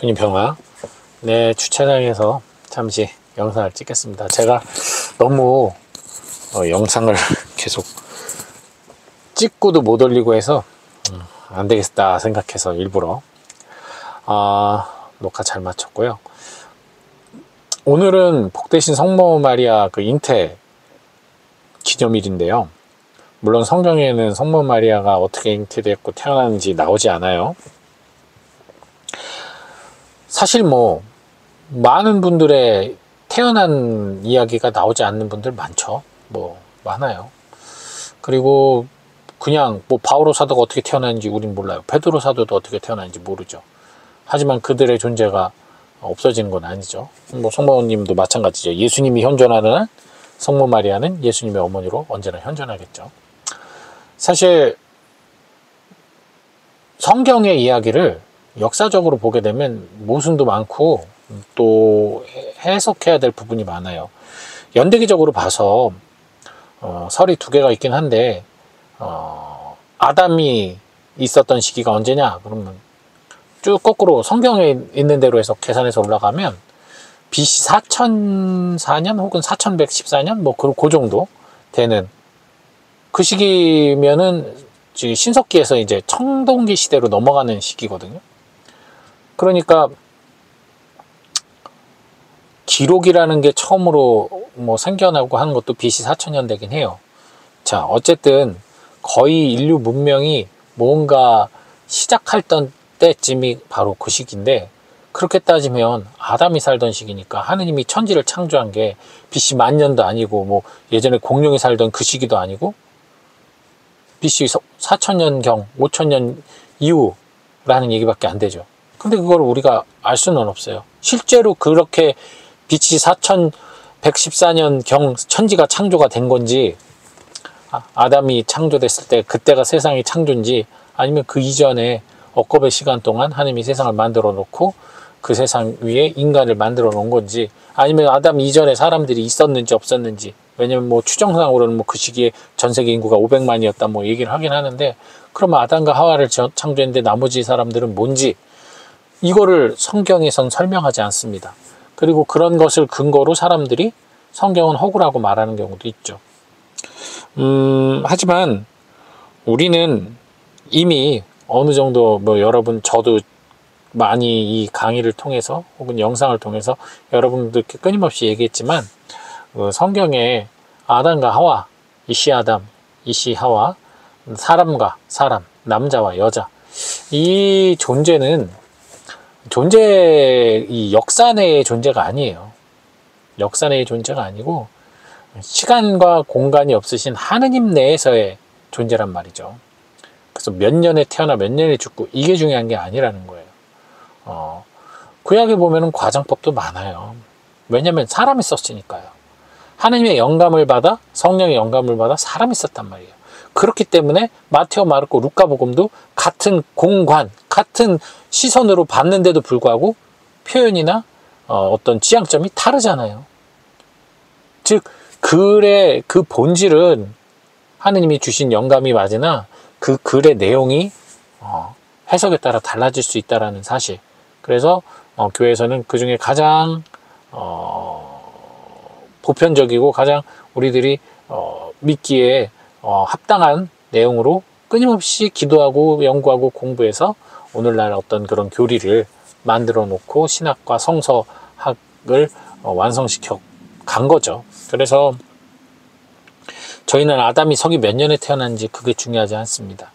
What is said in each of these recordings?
주님 평화. 네, 주차장에서 잠시 영상을 찍겠습니다. 제가 너무 영상을 계속 찍고도 못 올리고 해서 안 되겠다 생각해서 일부러 녹화 잘 마쳤고요. 오늘은 복되신 성모 마리아 그 잉태 기념일인데요. 물론 성경에는 성모 마리아가 어떻게 잉태됐고 태어났는지 나오지 않아요. 사실 많은 분들의 태어난 이야기가 나오지 않는 분들 많죠. 많아요. 그리고 그냥 바오로 사도가 어떻게 태어났는지 우린 몰라요. 베드로 사도도 어떻게 태어났는지 모르죠. 하지만 그들의 존재가 없어지는 건 아니죠. 성모님도 마찬가지죠. 예수님이 현존하는 한 성모 마리아는 예수님의 어머니로 언제나 현존하겠죠. 사실 성경의 이야기를 역사적으로 보게 되면 모순도 많고 또 해석해야 될 부분이 많아요. 연대기적으로 봐서 설이 두 개가 있긴 한데 아담이 있었던 시기가 언제냐? 그러면 쭉 거꾸로 성경에 있는 대로 해서 계산해서 올라가면 BC 4004년 혹은 4114년 그 정도 되는 그 시기면은 신석기에서 이제 청동기 시대로 넘어가는 시기거든요. 그러니까 기록이라는 게 처음으로 생겨나고 하는 것도 BC 4000년 되긴 해요. 자, 어쨌든 거의 인류 문명이 뭔가 시작할 때쯤이 바로 그 시기인데, 그렇게 따지면 아담이 살던 시기니까 하느님이 천지를 창조한 게 BC 만년도 아니고 예전에 공룡이 살던 그 시기도 아니고 BC 4000년경 5000년 이후라는 얘기밖에 안 되죠. 근데 그걸 우리가 알 수는 없어요. 실제로 그렇게 BC 4114년경 천지가 창조가 된 건지, 아담이 창조됐을 때 그때가 세상이 창조인지, 아니면 그 이전에 억겁의 시간 동안 하나님이 세상을 만들어 놓고 그 세상 위에 인간을 만들어 놓은 건지, 아니면 아담 이전에 사람들이 있었는지 없었는지. 왜냐면 추정상으로는 그 시기에 전 세계 인구가 500만이었다 얘기를 하긴 하는데, 그러면 아담과 하와를 창조했는데 나머지 사람들은 뭔지, 이거를 성경에선 설명하지 않습니다. 그리고 그런 것을 근거로 사람들이 성경은 허구라고 말하는 경우도 있죠. 하지만 우리는 이미 어느 정도 여러분, 저도 많이 이 강의를 통해서 혹은 영상을 통해서 여러분들께 끊임없이 얘기했지만, 성경에 아담과 하와, 이시 아담, 이시 하와, 사람과 사람, 남자와 여자, 이 존재는 이 역사 내의 존재가 아니에요. 역사 내의 존재가 아니고 시간과 공간이 없으신 하느님 내에서의 존재란 말이죠. 그래서 몇 년에 태어나 몇 년에 죽고 이게 중요한 게 아니라는 거예요. 구약에 보면은 과정법도 많아요. 왜냐면 사람이 썼으니까요. 하느님의 영감을 받아, 성령의 영감을 받아 사람이 썼단 말이에요. 그렇기 때문에 마테오, 마르코, 루카복음도 같은 공관, 같은 시선으로 봤는데도 불구하고 표현이나 어떤 지향점이 다르잖아요. 즉 글의 그 본질은 하느님이 주신 영감이 맞으나 그 글의 내용이 해석에 따라 달라질 수 있다는 사실. 그래서 교회에서는 그 중에 가장 보편적이고 가장 우리들이 믿기에 합당한 내용으로 끊임없이 기도하고 연구하고 공부해서 오늘날 어떤 그런 교리를 만들어 놓고 신학과 성서학을 완성시켜 간 거죠. 그래서 저희는 아담이 서기 몇 년에 태어난지 그게 중요하지 않습니다.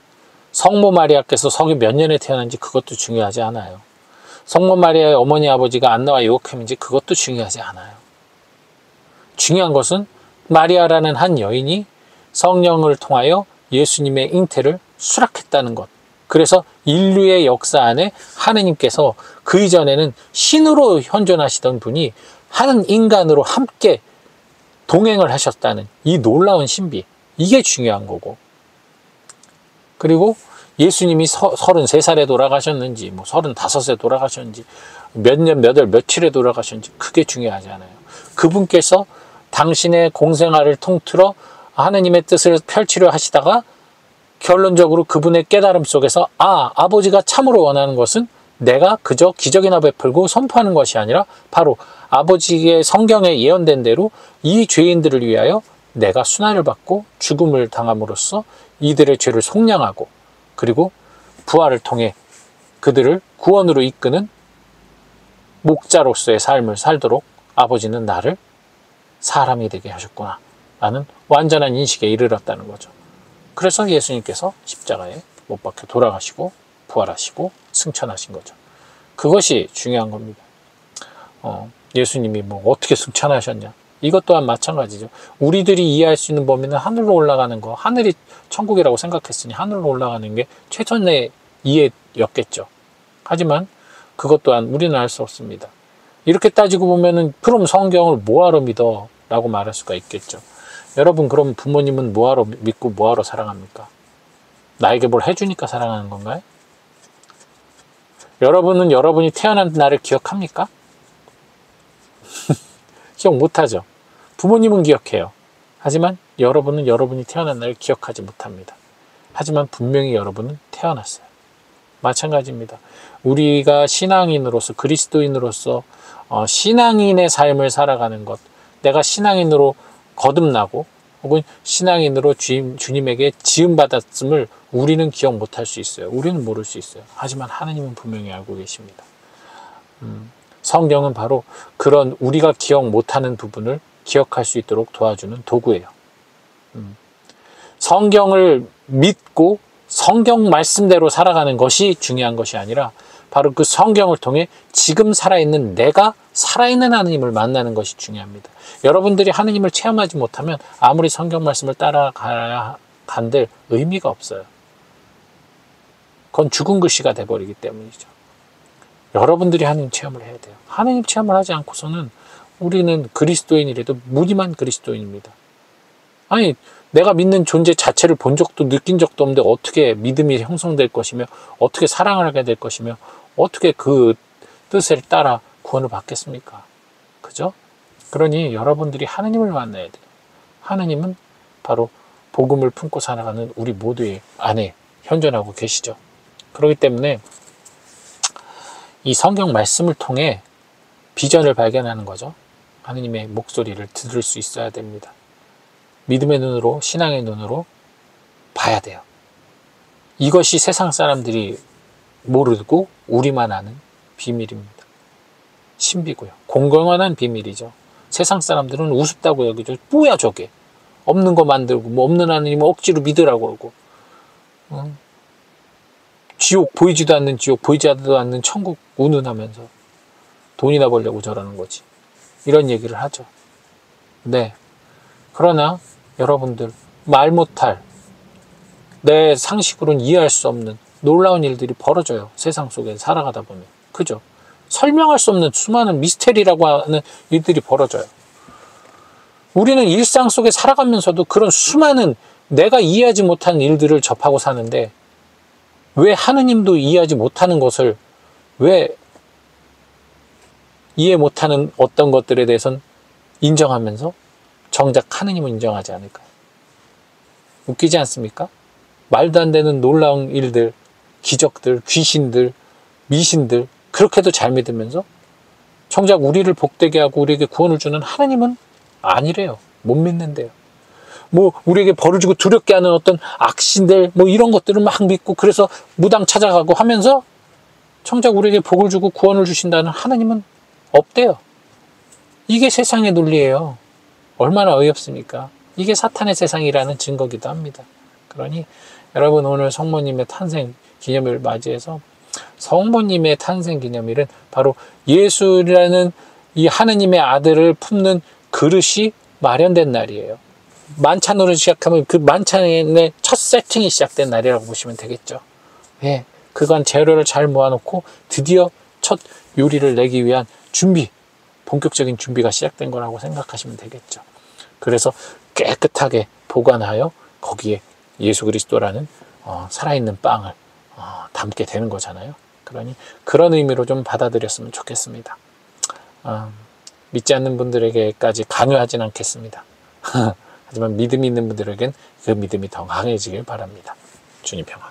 성모 마리아께서 서기 몇 년에 태어난지 그것도 중요하지 않아요. 성모 마리아의 어머니 아버지가 안나와 요아킴인지 그것도 중요하지 않아요. 중요한 것은 마리아라는 한 여인이 성령을 통하여 예수님의 잉태를 수락했다는 것. 그래서 인류의 역사 안에 하느님께서 그 이전에는 신으로 현존하시던 분이 한 인간으로 함께 동행을 하셨다는 이 놀라운 신비. 이게 중요한 거고. 그리고 예수님이 33살에 돌아가셨는지 35에 돌아가셨는지 몇 년 몇 월 며칠에 돌아가셨는지 그게 중요하지 않아요. 그분께서 당신의 공생활을 통틀어 하느님의 뜻을 펼치려 하시다가 결론적으로 그분의 깨달음 속에서 아버지가 참으로 원하는 것은 내가 그저 기적이나 베풀고 선포하는 것이 아니라 바로 아버지의 성경에 예언된 대로 이 죄인들을 위하여 내가 순환을 받고 죽음을 당함으로써 이들의 죄를 속량하고 그리고 부활을 통해 그들을 구원으로 이끄는 목자로서의 삶을 살도록 아버지는 나를 사람이 되게 하셨구나 라는 완전한 인식에 이르렀다는 거죠. 그래서 예수님께서 십자가에 못 박혀 돌아가시고 부활하시고 승천하신 거죠. 그것이 중요한 겁니다. 예수님이 뭐 어떻게 승천하셨냐, 이것 또한 마찬가지죠. 우리들이 이해할 수 있는 범위는 하늘로 올라가는 거, 하늘이 천국이라고 생각했으니 하늘로 올라가는 게 최선의 이해였겠죠. 하지만 그것 또한 우리는 알 수 없습니다. 이렇게 따지고 보면은 그럼 성경을 뭐하러 믿어? 라고 말할 수가 있겠죠. 여러분, 그럼 부모님은 뭐하러 믿고 뭐하러 사랑합니까? 나에게 뭘 해주니까 사랑하는 건가요? 여러분은 여러분이 태어난 날을 기억합니까? 기억 못하죠. 부모님은 기억해요. 하지만 여러분은 여러분이 태어난 날을 기억하지 못합니다. 하지만 분명히 여러분은 태어났어요. 마찬가지입니다. 우리가 신앙인으로서, 그리스도인으로서 신앙인의 삶을 살아가는 것, 내가 신앙인으로 거듭나고 혹은 신앙인으로 주님에게 지음받았음을 우리는 기억 못할 수 있어요. 우리는 모를 수 있어요. 하지만 하나님은 분명히 알고 계십니다. 성경은 바로 그런 우리가 기억 못하는 부분을 기억할 수 있도록 도와주는 도구예요. 성경을 믿고 성경 말씀대로 살아가는 것이 중요한 것이 아니라 바로 그 성경을 통해 지금 살아있는 내가 살아있는 하나님을 만나는 것이 중요합니다. 여러분들이 하나님을 체험하지 못하면 아무리 성경 말씀을 따라가야 한들 의미가 없어요. 그건 죽은 글씨가 돼버리기 때문이죠. 여러분들이 하나님 체험을 해야 돼요. 하나님 체험을 하지 않고서는 우리는 그리스도인이라도 무늬만 그리스도인입니다. 아니, 내가 믿는 존재 자체를 본 적도 느낀 적도 없는데 어떻게 믿음이 형성될 것이며 어떻게 사랑을 하게 될 것이며 어떻게 그 뜻을 따라 구원을 받겠습니까? 그죠? 그러니 여러분들이 하나님을 만나야 돼요. 하나님은 바로 복음을 품고 살아가는 우리 모두의 안에 현존하고 계시죠. 그렇기 때문에 이 성경 말씀을 통해 비전을 발견하는 거죠. 하나님의 목소리를 들을 수 있어야 됩니다. 믿음의 눈으로, 신앙의 눈으로 봐야 돼요. 이것이 세상 사람들이 모르고 우리만 아는 비밀입니다. 신비고요. 공공연한 비밀이죠. 세상 사람들은 우습다고 여기죠. 뭐야 저게. 없는 거 만들고 뭐 없는 하나님을 억지로 믿으라고 그러고 지옥, 보이지도 않는 지옥, 보이지도 않는 천국 운운하면서 돈이나 벌려고 저러는 거지. 이런 얘기를 하죠. 네. 그러나 여러분들 말 못할, 내 상식으로는 이해할 수 없는 놀라운 일들이 벌어져요. 세상 속에 살아가다 보면. 그죠? 설명할 수 없는 수많은 미스테리라고 하는 일들이 벌어져요. 우리는 일상 속에 살아가면서도 그런 수많은 내가 이해하지 못하는 일들을 접하고 사는데 왜 하느님도 이해하지 못하는 것을 왜 이해 못하는 어떤 것들에 대해서는 인정하면서 정작 하느님은 인정하지 않을까요? 웃기지 않습니까? 말도 안 되는 놀라운 일들, 기적들, 귀신들, 미신들 그렇게도 잘 믿으면서 정작 우리를 복되게 하고 우리에게 구원을 주는 하나님은 아니래요. 못 믿는데요. 뭐 우리에게 벌을 주고 두렵게 하는 어떤 악신들 뭐 이런 것들을 막 믿고 그래서 무당 찾아가고 하면서 정작 우리에게 복을 주고 구원을 주신다는 하나님은 없대요. 이게 세상의 논리예요. 얼마나 어이없습니까? 이게 사탄의 세상이라는 증거기도 합니다. 그러니 여러분 오늘 성모님의 탄생 기념일을 맞이해서 성모님의 탄생 기념일은 바로 예수라는 이 하느님의 아들을 품는 그릇이 마련된 날이에요. 만찬으로 시작하면 그 만찬의 첫 세팅이 시작된 날이라고 보시면 되겠죠. 예, 그간 재료를 잘 모아놓고 드디어 첫 요리를 내기 위한 준비, 본격적인 준비가 시작된 거라고 생각하시면 되겠죠. 그래서 깨끗하게 보관하여 거기에 예수 그리스도라는 살아있는 빵을 담게 되는 거잖아요. 그러니 그런 의미로 좀 받아들였으면 좋겠습니다. 믿지 않는 분들에게까지 강요하진 않겠습니다. 하지만 믿음이 있는 분들에겐 그 믿음이 더 강해지길 바랍니다. 주님 평안.